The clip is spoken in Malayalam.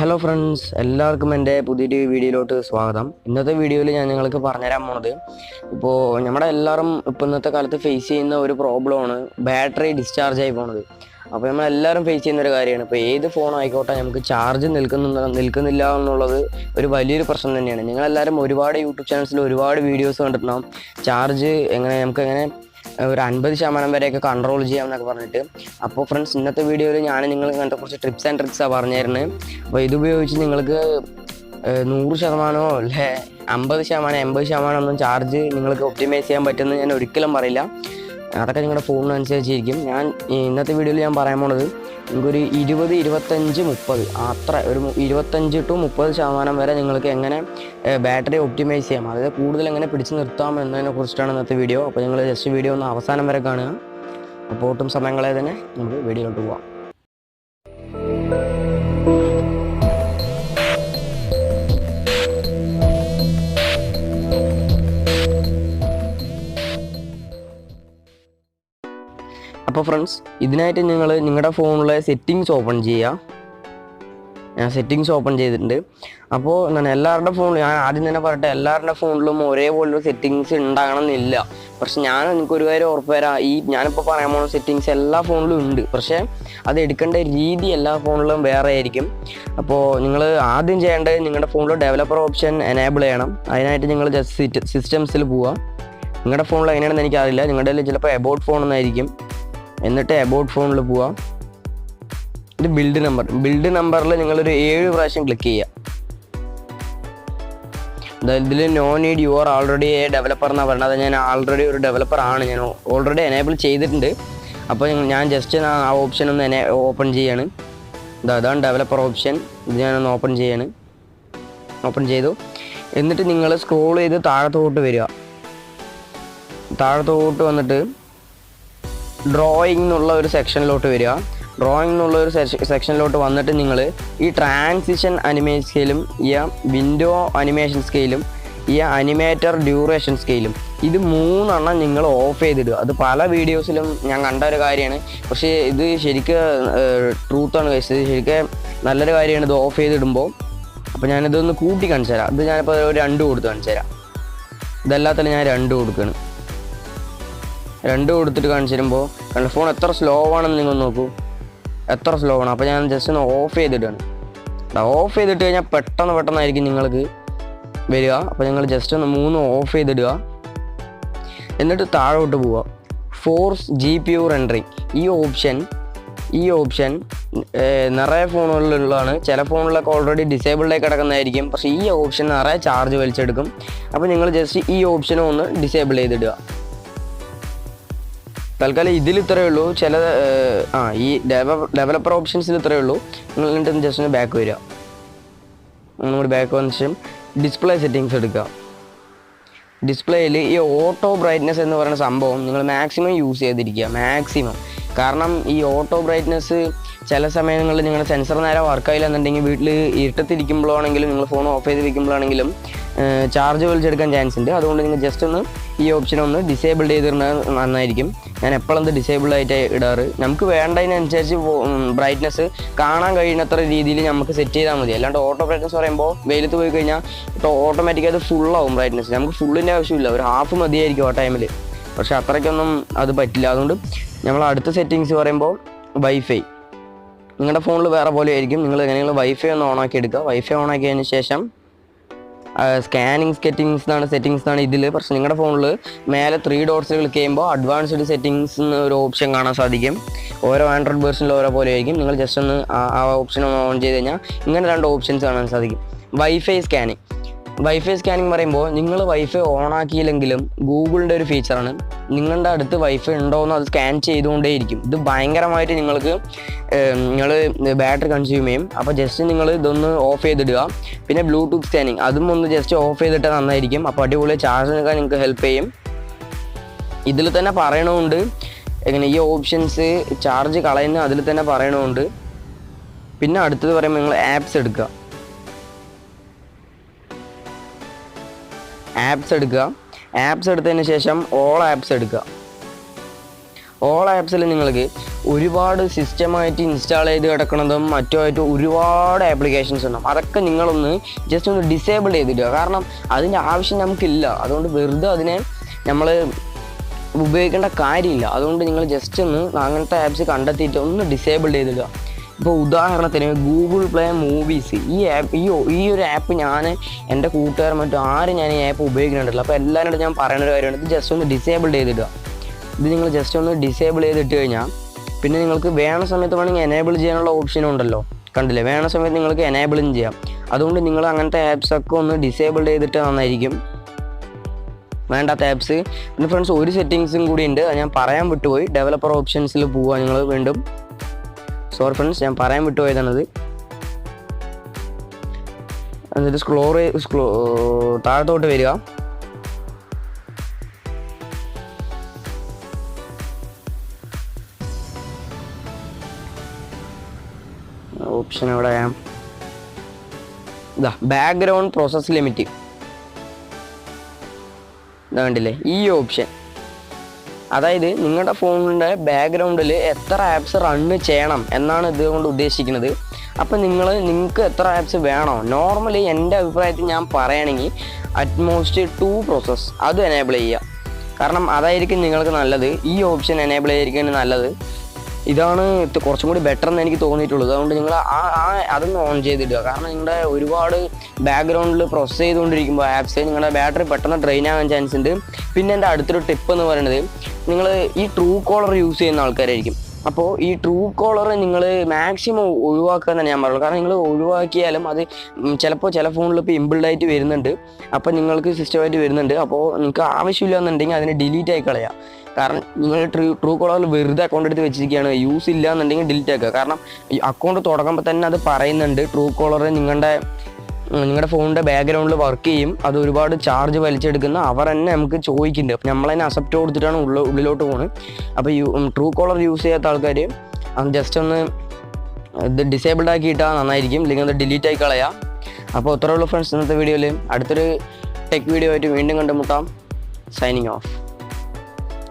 ഹലോ ഫ്രണ്ട്സ്, എല്ലാവർക്കും എൻ്റെ പുതിയൊരു വീഡിയോയിലോട്ട് സ്വാഗതം. ഇന്നത്തെ വീഡിയോയിൽ ഞാൻ നിങ്ങൾക്ക് പറഞ്ഞുതരാൻ പോണത് ഇപ്പോൾ നമ്മുടെ എല്ലാവരും ഇപ്പോൾ ഇന്നത്തെ കാലത്ത് ഫേസ് ചെയ്യുന്ന ഒരു പ്രോബ്ലമാണ് ബാറ്ററി ഡിസ്ചാർജ് ആയി പോണത്. അപ്പോൾ നമ്മളെല്ലാവരും ഫേസ് ചെയ്യുന്ന ഒരു കാര്യമാണ്. ഇപ്പോൾ ഏത് ഫോൺ ആയിക്കോട്ടെ, നമുക്ക് ചാർജ് നിൽക്കുന്നില്ല എന്നുള്ളത് ഒരു വലിയൊരു പ്രശ്നം തന്നെയാണ്. നിങ്ങളെല്ലാവരും ഒരുപാട് യൂട്യൂബ് ചാനൽസിൽ ഒരുപാട് വീഡിയോസ് കണ്ടിട്ടുണ്ടാകും, ചാർജ് നമുക്കെങ്ങനെ ഒരു 50% വരെയൊക്കെ കൺട്രോൾ ചെയ്യാമെന്നൊക്കെ പറഞ്ഞിട്ട്. അപ്പോൾ ഫ്രണ്ട്സ്, ഇന്നത്തെ വീഡിയോയിൽ ഞാൻ നിങ്ങൾക്ക് അങ്ങനത്തെ കുറച്ച് ടിപ്സ് ആൻഡ് ട്രിക്സാണ് പറഞ്ഞു തരുന്നത്. അപ്പോൾ ഇതുപയോഗിച്ച് നിങ്ങൾക്ക് 100% അല്ലെ 50%, 80% ഒന്നും ചാർജ് നിങ്ങൾക്ക് ഒപ്റ്റിമൈസ് ചെയ്യാൻ പറ്റുമെന്ന് ഞാൻ ഒരിക്കലും പറയില്ല. അതൊക്കെ നിങ്ങളുടെ ഫോണിനനുസരിച്ചിരിക്കും. ഞാൻ ഇന്നത്തെ വീഡിയോയിൽ ഞാൻ പറയാൻ പോണത് നിങ്ങൾക്കൊരു 20, 25, 30 അത്ര ഒരു 25 to 30% വരെ നിങ്ങൾക്ക് എങ്ങനെ ബാറ്ററി ഒപ്റ്റിമൈസ് ചെയ്യാം, അതായത് കൂടുതൽ എങ്ങനെ പിടിച്ചു നിർത്താം എന്നതിനെ കുറിച്ചിട്ടാണ് ഇന്നത്തെ വീഡിയോ. അപ്പോൾ നിങ്ങൾ ജസ്റ്റ് വീഡിയോ ഒന്ന് അവസാനം വരെ കാണുക. അപ്പോൾ ഒട്ടും സമയങ്ങളെ തന്നെ നമുക്ക് വീഡിയോയിലോട്ട് പോവാം. അപ്പോൾ ഫ്രണ്ട്സ്, ഇതിനായിട്ട് നിങ്ങൾ നിങ്ങളുടെ ഫോണിലെ സെറ്റിങ്സ് ഓപ്പൺ ചെയ്യുക. ഞാൻ സെറ്റിങ്സ് ഓപ്പൺ ചെയ്തിട്ടുണ്ട്. അപ്പോൾ എന്താണ് എല്ലാവരുടെ ഫോണിലും, ഞാൻ ആദ്യം തന്നെ പറയട്ടെ, എല്ലാവരുടെ ഫോണിലും ഒരേപോലൊരു സെറ്റിങ്സ് ഉണ്ടാകണമെന്നില്ല. പക്ഷെ എനിക്കൊരു കാര്യം ഉറപ്പ് തരാം, ഞാനിപ്പോൾ പറയാൻ പോകുന്ന സെറ്റിങ്സ് എല്ലാ ഫോണിലും ഉണ്ട്. പക്ഷേ അത് എടുക്കേണ്ട രീതി എല്ലാ ഫോണിലും വേറെ ആയിരിക്കും. അപ്പോൾ നിങ്ങൾ ആദ്യം ചെയ്യേണ്ടത് നിങ്ങളുടെ ഫോണിൽ ഡെവലപ്പർ ഓപ്ഷൻ എനേബിൾ ചെയ്യണം. അതിനായിട്ട് നിങ്ങൾ ജസ്റ്റ് സിസ്റ്റംസിൽ പോവുക. നിങ്ങളുടെ ഫോണിൽ എങ്ങനെയാണെന്ന് എനിക്കറിയില്ല, നിങ്ങളുടെ ചിലപ്പോൾ എബൌട്ട് ഫോൺ എന്നായിരിക്കും. എന്നിട്ട് എബൌട്ട് ഫോണിൽ പോവുക. ഇത് ബിൽഡ് നമ്പറിൽ നിങ്ങളൊരു 7 പ്രാവശ്യം ക്ലിക്ക് ചെയ്യുക. ഇതിൽ no need you are already a developer എന്നാണ് പറയുന്നത്. ഞാൻ ആൾറെഡി ഒരു ഡെവലപ്പർ ആണ്, ഞാൻ ഓൾറെഡി എനേബിൾ ചെയ്തിട്ടുണ്ട്. അപ്പോൾ ഞാൻ ജസ്റ്റ് ആ ഓപ്ഷൻ ഒന്ന് ഓപ്പൺ ചെയ്യാണ്. അതാണ് ഡെവലപ്പർ ഓപ്ഷൻ. ഇത് ഞാനൊന്ന് ഓപ്പൺ ചെയ്തു. എന്നിട്ട് നിങ്ങൾ സ്ക്രോൾ ചെയ്ത് താഴത്തോട്ട് വരിക. താഴത്തോട്ട് വന്നിട്ട് ഡ്രോയിങ് എന്നുള്ള ഒരു സെക്ഷനിലോട്ട് വരിക. ഡ്രോയിങ് എന്നുള്ള ഒരു സെക്ഷനിലോട്ട് വന്നിട്ട് നിങ്ങൾ ഈ ട്രാൻസിഷൻ അനിമേഷൻ സ്കെയിലും വിൻഡോ അനിമേഷൻ സ്കെയിലും അനിമേറ്റർ ഡ്യൂറേഷൻ സ്കെയിലും ഇത് 3 നിങ്ങൾ ഓഫ് ചെയ്തിടുക. അത് പല വീഡിയോസിലും ഞാൻ കണ്ട ഒരു കാര്യമാണ്. പക്ഷേ ഇത് ശരിക്കും ട്രൂത്താണ് കഴിച്ചത്. ശരിക്കും നല്ലൊരു കാര്യമാണ് ഇത് ഓഫ് ചെയ്തിടുമ്പോൾ. അപ്പോൾ ഞാനിതൊന്ന് കൂട്ടി കാണിച്ചു തരാം. ഇത് ഞാനിപ്പോൾ ഒരു 2 കൊടുത്ത് കാണിച്ചു തരാം. ഇതെല്ലാത്തിലും ഞാൻ 2 കൊടുക്കുകയാണ്. 2 കൊടുത്തിട്ട് കാണിച്ചു തരുമ്പോൾ ഫോൺ എത്ര സ്ലോ ആണെന്ന് നിങ്ങൾ നോക്കൂ, എത്ര സ്ലോ ആണ്. അപ്പോൾ ഞാൻ ജസ്റ്റ് ഒന്ന് ഓഫ് ചെയ്തിട്ടാണ്. ഓഫ് ചെയ്തിട്ട് കഴിഞ്ഞാൽ പെട്ടെന്നായിരിക്കും നിങ്ങൾക്ക് വരിക. അപ്പോൾ നിങ്ങൾ ജസ്റ്റ് ഒന്ന് 3 ഓഫ് ചെയ്തിടുക. എന്നിട്ട് താഴോട്ട് പോവുക. ഫോഴ്സ് GPU റെൻഡറിങ് ഈ ഓപ്ഷൻ നിറയെ ഫോണുകളിലുള്ളതാണ്. ചില ഫോണിലൊക്കെ ഓൾറെഡി ഡിസേബിൾഡായി കിടക്കുന്നതായിരിക്കും. പക്ഷേ ഈ ഓപ്ഷൻ നിറയെ ചാർജ് വലിച്ചെടുക്കും. അപ്പോൾ നിങ്ങൾ ജസ്റ്റ് ഈ ഓപ്ഷനും ഒന്ന് ഡിസേബിൾ ചെയ്തിടുക. തൽക്കാലം ഇതിൽ ഇത്രയേ ഉള്ളൂ. ഈ ഡെവലപ്പർ ഓപ്ഷൻസിൽ ഇത്രയേ ഉള്ളൂ. നിങ്ങൾ എന്നിട്ട് ജസ്റ്റ് ബാക്ക് വരിക. ഒന്നുകൂടി ബാക്ക് വന്ന ശേഷം ഡിസ്പ്ലേ സെറ്റിങ്സ് എടുക്കുക. ഡിസ്പ്ലേയിൽ ഈ ഓട്ടോ ബ്രൈറ്റ്നസ് എന്ന് പറയുന്ന സംഭവം നിങ്ങൾ മാക്സിമം യൂസ് ചെയ്തിരിക്കുക. കാരണം ഈ ഓട്ടോ ബ്രൈറ്റ്നസ് ചില സമയങ്ങളിൽ നിങ്ങളുടെ സെൻസർ നേരെ വർക്കായില്ല എന്നുണ്ടെങ്കിൽ വീട്ടിൽ ഇരുട്ടത്തിരിക്കുമ്പോഴാണെങ്കിലും നിങ്ങൾ ഫോൺ ഓഫ് ചെയ്ത് വയ്ക്കുമ്പോഴാണെങ്കിലും ചാർജ് വലിച്ചെടുക്കാൻ ചാൻസ് ഉണ്ട്. അതുകൊണ്ട് നിങ്ങൾ ജസ്റ്റ് ഒന്ന് ഈ ഓപ്ഷൻ ഒന്ന് ഡിസേബിൾ ചെയ്തിരുന്നത് നന്നായിരിക്കും. ഞാൻ എപ്പോഴും ഡിസേബിൾ ആയിട്ട് ഇടാറ്. നമുക്ക് വേണ്ടതിനനുസരിച്ച് ബ്രൈറ്റ്നസ് കാണാൻ കഴിയുന്നത്ര രീതിയിൽ നമുക്ക് സെറ്റ് ചെയ്താൽ മതി. അല്ലാണ്ട് ഓട്ടോ ബ്രൈറ്റ്നസ് പറയുമ്പോൾ വെയിലത്ത് പോയി കഴിഞ്ഞാൽ ഓട്ടോമാറ്റിക്കായി അത് ഫുള്ളാവും ബ്രൈറ്റ്നസ്. നമുക്ക് ഫുള്ളിൻ്റെ ആവശ്യമില്ല, ഒരു ഹാഫ് മതിയായിരിക്കും ആ ടൈമിൽ. പക്ഷേ അത്രയ്ക്കൊന്നും അത് പറ്റില്ല. അതുകൊണ്ട് നമ്മൾ അടുത്ത സെറ്റിങ്സ് പറയുമ്പോൾ വൈഫൈ. നിങ്ങളുടെ ഫോണിൽ വേറെ പോലെ ആയിരിക്കും. നിങ്ങൾ വൈഫൈ ഒന്ന് ഓണാക്കി എടുക്കുക. വൈഫൈ ഓണാക്കിയതിന് ശേഷം സ്കാനിങ് സെറ്റിങ്സ് എന്നാണ് ഇതിൽ. പക്ഷേ നിങ്ങളുടെ ഫോണിൽ മേലെ 3 ഡോട്ട്സ് ക്ലിക്ക് ചെയ്യുമ്പോൾ അഡ്വാൻസ്ഡ് സെറ്റിങ്സ് എന്ന് ഒരു ഓപ്ഷൻ കാണാൻ സാധിക്കും. ഓരോ ആൻഡ്രോയിഡ് വേർഷനിൽ ഓരോ പോലെ ആയിരിക്കും. നിങ്ങൾ ജസ്റ്റ് ഒന്ന് ആ ഓപ്ഷൻ ഒന്ന് ഓൺ ചെയ്ത് കഴിഞ്ഞാൽ ഇങ്ങനെ 2 ഓപ്ഷൻസ് കാണാൻ സാധിക്കും. വൈഫൈ സ്കാനിങ് പറയുമ്പോൾ നിങ്ങൾ വൈഫൈ ഓണാക്കിയില്ലെങ്കിലും ഗൂഗിളിൻ്റെ ഒരു ഫീച്ചറാണ്. നിങ്ങളുടെ അടുത്ത് വൈഫൈ ഉണ്ടോയെന്ന് അത് സ്കാൻ ചെയ്തുകൊണ്ടേയിരിക്കും. ഇത് ഭയങ്കരമായിട്ട് നിങ്ങൾ ബാറ്ററി കൺസ്യൂം ചെയ്യും. അപ്പോൾ ജസ്റ്റ് നിങ്ങൾ ഇതൊന്ന് ഓഫ് ചെയ്തിടുക. പിന്നെ ബ്ലൂടൂത്ത് സ്കാനിങ് അതും ഒന്ന് ജസ്റ്റ് ഓഫ് ചെയ്തിട്ട് നന്നായിരിക്കും. അപ്പോൾ അടിപൊളി ചാർജ് നിൽക്കാൻ നിങ്ങൾക്ക് ഹെൽപ്പ് ചെയ്യും. ഇതിൽ തന്നെ പറയണമുണ്ട് ഈ ഓപ്ഷൻസ് ചാർജ് കളയുന്ന അതിൽ തന്നെ പറയണമുണ്ട്. പിന്നെ അടുത്തത് പറയുമ്പോൾ നിങ്ങൾ ആപ്സ് എടുക്കുക. ആപ്സ് എടുത്തതിന് ശേഷം ഓൾ ആപ്സ് എടുക്കുക. ഓൾ ആപ്സിൽ നിങ്ങൾക്ക് ഒരുപാട് സിസ്റ്റമായിട്ട് ഇൻസ്റ്റാൾ ചെയ്ത് കിടക്കുന്നതും മറ്റുമായിട്ട് ഒരുപാട് ആപ്ലിക്കേഷൻസ് ഉണ്ടാകും. അതൊക്കെ നിങ്ങളൊന്ന് ജസ്റ്റ് ഒന്ന് ഡിസേബിൾ ചെയ്തിടുക. കാരണം അതിൻ്റെ ആവശ്യം നമുക്കില്ല. അതുകൊണ്ട് വെറുതെ അതിനെ നമ്മൾ ഉപയോഗിക്കേണ്ട കാര്യമില്ല. അതുകൊണ്ട് നിങ്ങൾ ജസ്റ്റ് ഒന്ന് അങ്ങനത്തെ ആപ്സ് കണ്ടെത്തിയിട്ട് ഒന്ന് ഡിസേബിൾ ചെയ്തിടുക. ഇപ്പോൾ ഉദാഹരണത്തിന് ഗൂഗിൾ പ്ലേ മൂവീസ്, ഈ ഒരു ആപ്പ് ഞാൻ എൻ്റെ കൂട്ടുകാരും മറ്റും ആരും ഞാൻ ഈ ആപ്പ് ഉപയോഗിക്കുന്നുണ്ടല്ലോ. അപ്പോൾ എല്ലാവരോടും ഞാൻ പറയുന്ന ഒരു കാര്യമാണ്, ഇത് ജസ്റ്റ് ഒന്ന് ഡിസേബിൾ ചെയ്തിടുക. ഇത് നിങ്ങൾ ജസ്റ്റ് ഒന്ന് ഡിസേബിൾ ചെയ്തിട്ട് കഴിഞ്ഞാൽ പിന്നെ നിങ്ങൾക്ക് വേണ സമയത്ത് വേണമെങ്കിൽ എനേബിൾ ചെയ്യാനുള്ള ഓപ്ഷനും ഉണ്ടല്ലോ, കണ്ടില്ലേ? വേണ സമയത്ത് നിങ്ങൾക്ക് എനേബിളും ചെയ്യാം. അതുകൊണ്ട് നിങ്ങൾ അങ്ങനത്തെ ആപ്സൊക്കെ ഒന്ന് ഡിസേബിൾ ചെയ്തിട്ട് നന്നായിരിക്കും, വേണ്ടാത്ത ആപ്സ്. പിന്നെ ഫ്രണ്ട്സ് ഒരു സെറ്റിങ്സും കൂടി ഉണ്ട്, അത് ഞാൻ പറയാൻ വിട്ടുപോയി. ഡെവലപ്പർ ഓപ്ഷൻസിൽ പോവുക നിങ്ങൾ വീണ്ടും. സോറി ഫ്രണ്ട്സ്, ഞാൻ പറയാൻ വിട്ടുപോയതാണത്. എന്നിട്ട് താഴത്തോട്ട് വരിക. ഓപ്ഷൻ എവിടെ? ഇതാ ബാക്ക്ഗ്രൗണ്ട് പ്രോസസ് ലിമിറ്റ്. ഇതാ കണ്ടില്ലേ ഈ ഓപ്ഷൻ. അതായത് നിങ്ങളുടെ ഫോണിൻ്റെ ബാക്ക്ഗ്രൗണ്ടിൽ എത്ര ആപ്സ് റണ്ണ് ചെയ്യണം എന്നാണ് ഇതുകൊണ്ട് ഉദ്ദേശിക്കുന്നത്. അപ്പം നിങ്ങൾക്ക് എത്ര ആപ്സ് വേണോ, നോർമലി എൻ്റെ അഭിപ്രായത്തിൽ ഞാൻ പറയുകയാണെങ്കിൽ അറ്റ്മോസ്റ്റ് 2 പ്രോസസ് അത് എനേബിൾ ചെയ്യുക. കാരണം അതായിരിക്കും നിങ്ങൾക്ക് നല്ലത്. ഈ ഓപ്ഷൻ എനേബിൾ ചെയ്തിരിക്കുന്നത് നല്ലത്. ഇതാണ് കുറച്ചും കൂടി ബെറ്റർ എന്ന് എനിക്ക് തോന്നിയിട്ടുള്ളത്. അതുകൊണ്ട് നിങ്ങൾ അതൊന്ന് ഓൺ ചെയ്തിടുക. കാരണം നിങ്ങളുടെ ഒരുപാട് ബാക്ക്ഗ്രൗണ്ടിൽ പ്രോസസ്സ് ചെയ്തുകൊണ്ടിരിക്കുമ്പോൾ ആപ്സ് നിങ്ങളുടെ ബാറ്ററി പെട്ടെന്ന് ഡ്രെയിൻ ആകാൻ ചാൻസ് ഉണ്ട്. പിന്നെ എൻ്റെ അടുത്തൊരു ടിപ്പ് എന്ന് പറയുന്നത്, നിങ്ങൾ ഈ ട്രൂ കോളർ യൂസ് ചെയ്യുന്ന ആൾക്കാരായിരിക്കും. അപ്പോൾ ഈ ട്രൂ കോളർ നിങ്ങൾ മാക്സിമം ഒഴിവാക്കുക എന്ന് ഞാൻ പറയുള്ളൂ. കാരണം നിങ്ങൾ ഒഴിവാക്കിയാലും അത് ചിലപ്പോൾ ചില ഫോണിൽ ഇപ്പോൾ ഇമ്പിൾഡായിട്ട് വരുന്നുണ്ട്, അപ്പോൾ നിങ്ങൾക്ക് സിസ്റ്റമായിട്ട് വരുന്നുണ്ട്. അപ്പോൾ നിങ്ങൾക്ക് ആവശ്യമില്ല എന്നുണ്ടെങ്കിൽ അതിനെ ഡിലീറ്റ് ആയി കളയുക. കാരണം നിങ്ങൾ ട്രൂ കോളറിൽ വെറുതെ അക്കൗണ്ട് എടുത്ത് വെച്ചിരിക്കുകയാണ്, യൂസ് ഇല്ല എന്നുണ്ടെങ്കിൽ ഡിലീറ്റ് ആക്കുക. കാരണം ഈ അക്കൗണ്ട് തുടങ്ങുമ്പോൾ തന്നെ അത് പറയുന്നുണ്ട്, ട്രൂ കോളർ നിങ്ങളുടെ ഫോണിൻ്റെ ബാക്ക്ഗ്രൗണ്ടിൽ വർക്ക് ചെയ്യും, അത് ഒരുപാട് ചാർജ് വലിച്ചെടുക്കുന്ന അവർ തന്നെ നമുക്ക് ചോദിക്കുന്നുണ്ട്. അപ്പം നമ്മൾ തന്നെ അക്സെപ്റ്റ് കൊടുത്തിട്ടാണ് ഉള്ളിലോട്ട് പോകുന്നത്. അപ്പോൾ ട്രൂ കോളർ യൂസ് ചെയ്യാത്ത ആൾക്കാർ ജസ്റ്റ് ഒന്ന് ഇത് ഡിസേബിൾഡ് ആക്കിയിട്ടാൽ നന്നായിരിക്കും, ഇല്ലെങ്കിൽ അത് ഡിലീറ്റ് ആയി കളയാം. അപ്പോൾ അത്രേ ഉള്ളൂ ഫ്രണ്ട്സ് ഇന്നത്തെ വീഡിയോയിൽ. അടുത്തൊരു ടെക് വീഡിയോ ആയിട്ട് വീണ്ടും കണ്ടുമുട്ടാം. Signing off.